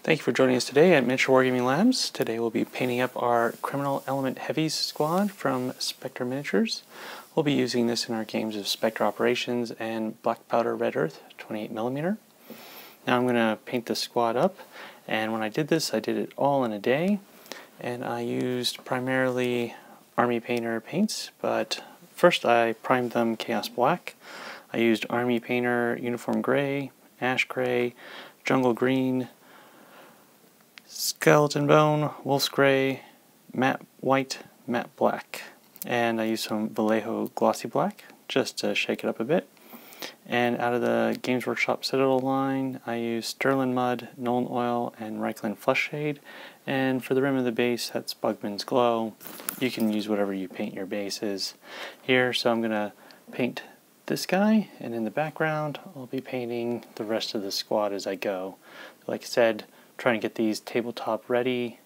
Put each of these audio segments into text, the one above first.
Thank you for joining us today at Miniature Wargaming Labs. Today we'll be painting up our Criminal Element Heavies squad from Spectre Miniatures. We'll be using this in our games of Spectre Operations and Black Powder Red Earth 28mm. Now I'm going to paint this squad up, and when I did this I did it all in a day, and I used primarily Army Painter paints, but first I primed them Chaos Black. I used Army Painter Uniform Gray, Ash Gray, Jungle Green, Skeleton Bone, Wolf's Gray, Matte White, Matte Black, and I used some Vallejo Glossy Black just to shake it up a bit. And out of the Games Workshop Citadel line, I used Stirland Mud, Nuln Oil, and Reikland Fleshshade. And for the rim of the base, that's Bugmans Glow. You can use whatever you paint your bases here. So I'm going to paint this guy, and in the background, I'll be painting the rest of the squad as I go. Like I said, trying to get these tabletop ready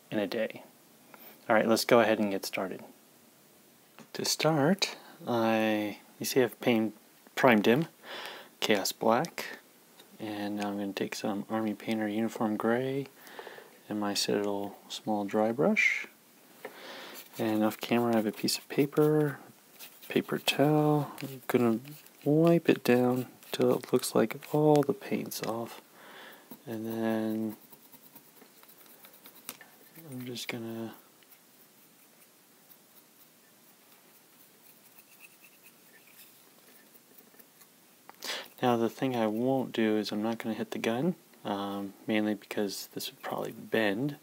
in a day. Alright, let's go ahead and get started. To start, you see I've primed him Chaos Black, and now I'm going to take some Army Painter Uniform Gray and my Citadel small dry brush. And off camera I have a piece of paper towel. I'm going to wipe it down until it looks like all the paint's off. And then I'm just gonna now the thing I won't do is I'm not gonna hit the gun, mainly because this would probably bend,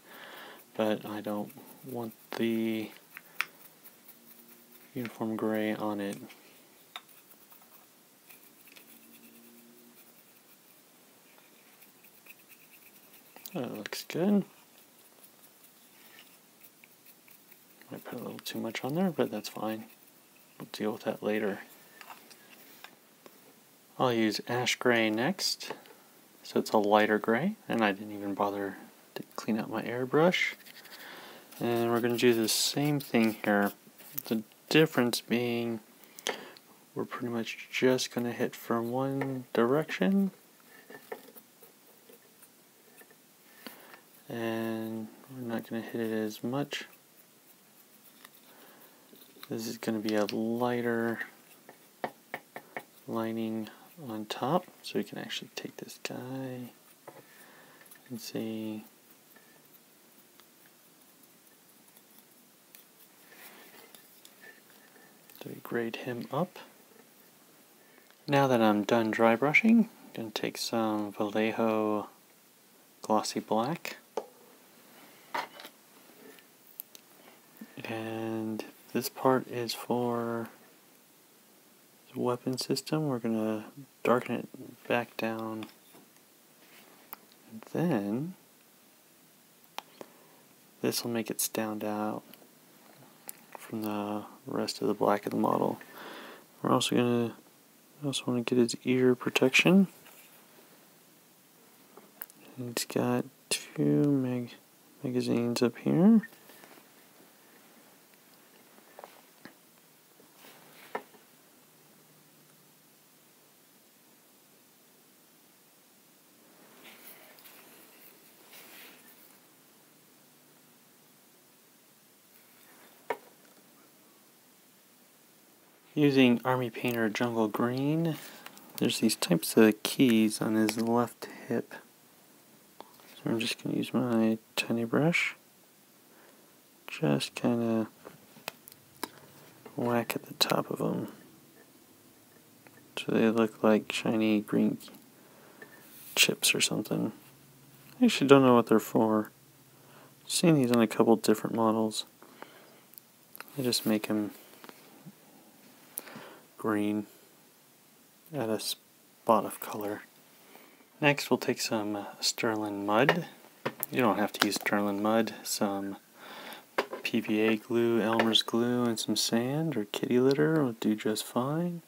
but I don't want the uniform gray on it. That looks good. Might put a little too much on there, but that's fine. We'll deal with that later. I'll use Ash Gray next. So it's a lighter gray, and I didn't even bother to clean out my airbrush. And we're going to do the same thing here. The difference being we're pretty much just going to hit from one direction. And we're not going to hit it as much. This is going to be a lighter lining on top, so we can actually take this guy and see. So we grade him up. Now that I'm done dry brushing, I'm going to take some Vallejo Glossy Black. And this part is for the weapon system. We're going to darken it back down. And then this will make it stand out from the rest of the black of the model. We're also going to want to get his ear protection. And he's got two magazines up here. Using Army Painter Jungle Green, there's these types of keys on his left hip. So I'm just going to use my tiny brush, just kind of whack at the top of them so they look like shiny green chips or something. I actually don't know what they're for. I've seen these on a couple different models. I just make them green, add a spot of color. Next we'll take some Stirland Mud. You don't have to use Stirland Mud. Some PVA glue, Elmer's glue, and some sand or kitty litter will do just fine.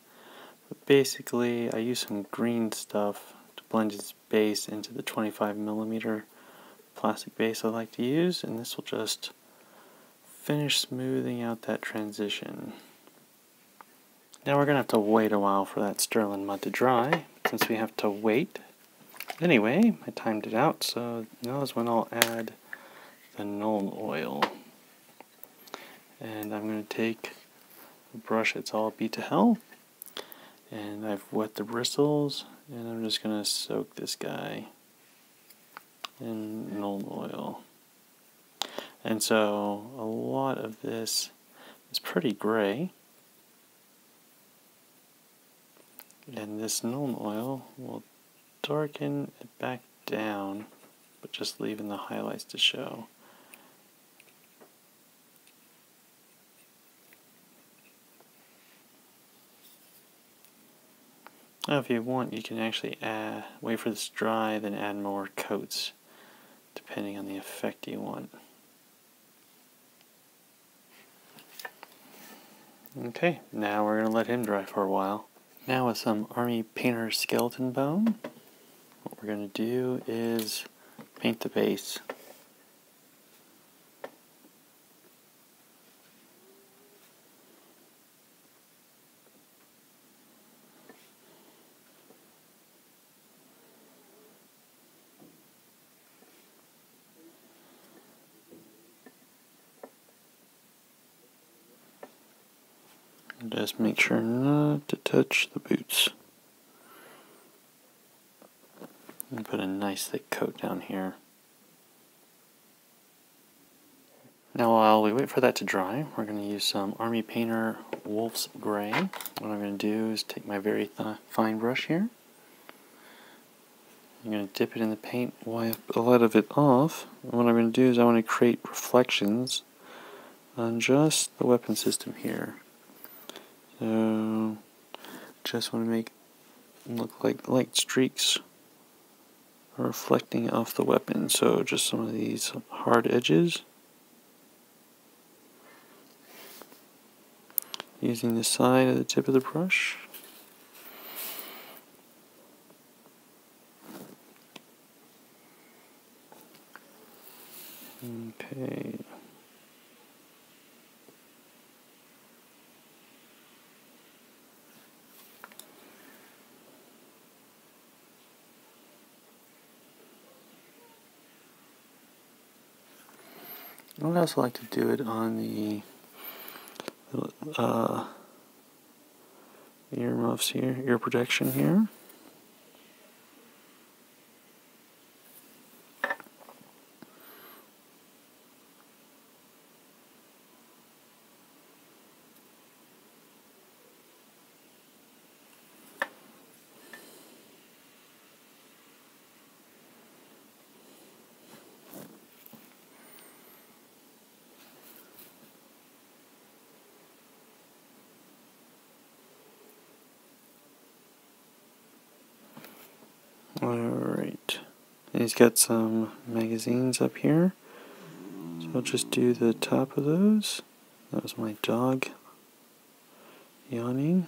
But basically I use some green stuff to blend its base into the 25mm plastic base I like to use, and this will just finish smoothing out that transition. Now we're going to have to wait a while for that Stirland Mud to dry. Since we have to wait, Anyway, I timed it out, so now is when I'll add the Nuln Oil. And I'm going to take a brush that's all beat to hell, and I've wet the bristles, and I'm just going to soak this guy in Nuln Oil. And so a lot of this is pretty gray, and this Nuln Oil will darken it back down, but just leaving the highlights to show. Now if you want, you can actually wait for this to dry, then add more coats, depending on the effect you want. Okay, now we're going to let him dry for a while. Now with some Army Painter Skeleton Bone, what we're going to do is paint the base. Just make sure not to touch the boots. And put a nice thick coat down here. Now while we wait for that to dry, we're going to use some Army Painter Wolf's Gray. What I'm going to do is take my very fine brush here. I'm going to dip it in the paint, wipe a lot of it off. And what I'm going to do is I want to create reflections on just the weapon system here. So, just want to make it look like light streaks are reflecting off the weapon. So just some of these hard edges. Using the side of the tip of the brush. Okay. I would also like to do it on the earmuffs here, ear protection here. Alright, he's got some magazines up here, so I'll just do the top of those. That was my dog yawning.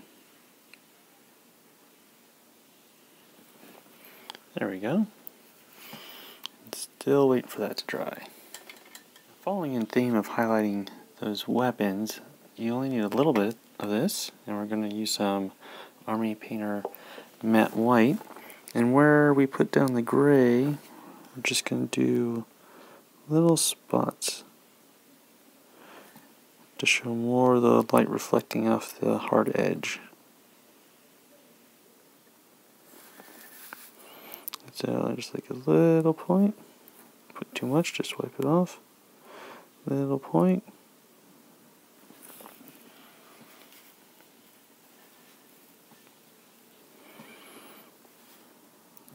There we go. Still waiting for that to dry. Following in theme of highlighting those weapons, you only need a little bit of this, and we're going to use some Army Painter Matte White. And where we put down the gray, we're just going to do little spots to show more of the light reflecting off the hard edge. So just like a little point. Put too much, just wipe it off. Little point.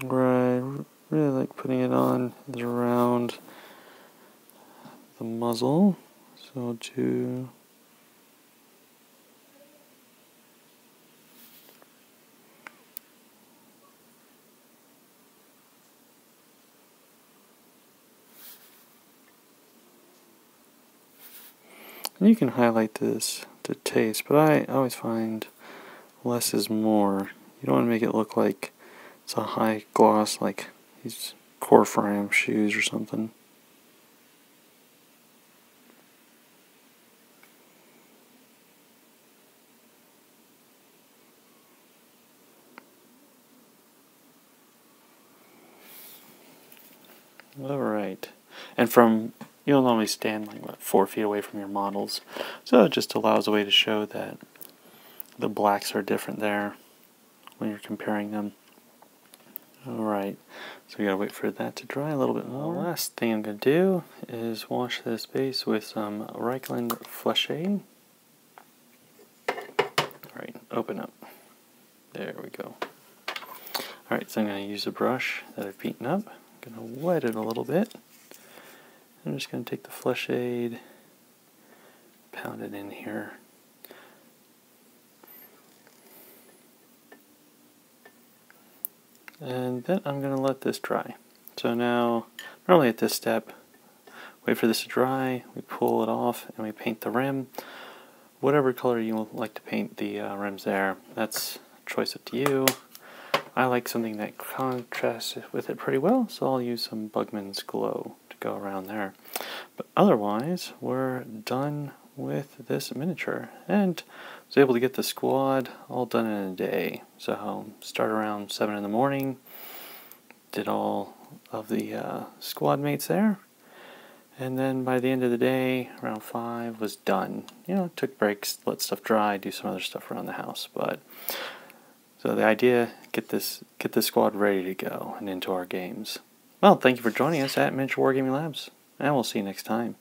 Where I really like putting it on is around the muzzle. So I'll do and you can highlight this to taste, but I always find less is more. You don't want to make it look like it's a high gloss, like these core frame shoes or something. Alright. And you'll normally stand like, what, 4 feet away from your models. So it just allows a way to show that the blacks are different there when you're comparing them. Alright, so we gotta wait for that to dry a little bit more. The last thing I'm gonna do is wash this base with some Reikland Fleshshade. Alright, open up. There we go. Alright, so I'm gonna use a brush that I've beaten up. I'm gonna wet it a little bit. I'm just gonna take the Fleshshade, pound it in here. And then I'm going to let this dry. So now, normally at this step, wait for this to dry, we pull it off, and we paint the rim. Whatever color you would like to paint the rims there, that's a choice up to you. I like something that contrasts with it pretty well, so I'll use some Bugmans glow to go around there. But otherwise, we're done with this miniature, and was able to get the squad all done in a day. So start around 7 in the morning, did all of the squad mates there, and then by the end of the day, around 5, was done. You know, took breaks, let stuff dry, do some other stuff around the house. But so the idea, get this squad ready to go and into our games. Well, thank you for joining us at Miniature Wargaming Labs, and we'll see you next time.